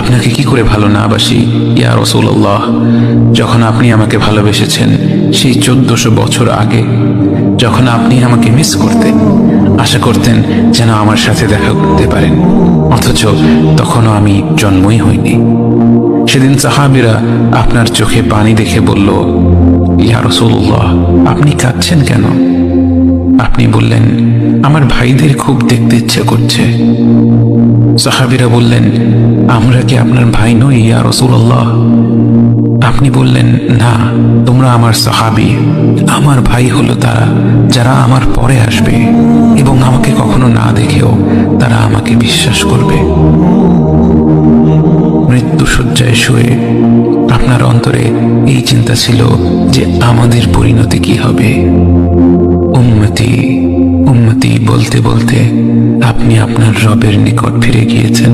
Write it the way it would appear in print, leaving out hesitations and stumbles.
আপনাকে কি করে ভালো না বাসি ইয়া রাসূলুল্লাহ। যখন আপনি আমাকে ভালোবেসেছেন সেই 1400 বছর আগে, যখন আপনি আমাকে মিস করতেন, আশা করতেন যেন আমার সাথে দেখা করতে পারেন, অথচ তখনও আমি জন্মই হইনি। সেদিন সাহাবীরা আপনার চোখে পানি দেখে বলল, ইয়া রাসূলুল্লাহ, আপনি কাঁদছেন কেন? আপনি বললেন, আমার ভাইদের খুব দেখতে ইচ্ছে করছে। সাহাবীরা বললেন, আমরা কি আপনার ভাই নই ইয়া রাসূলুল্লাহ? আপনি বললেন, না, তোমরা আমার সাহাবী। আমার ভাই হলো তারা যারা আমার পরে আসবে এবং আমাকে কখনো না দেখেও তারা আমাকে বিশ্বাস করবে। মৃত্যু শয্যায় শুয়ে আপনার অন্তরে এই চিন্তা ছিল যে আমাদের পরিণতি কি হবে। উম্মতি উম্মতি বলতে বলতে আপনি আপনার রবের নিকট ফিরে গিয়েছেন।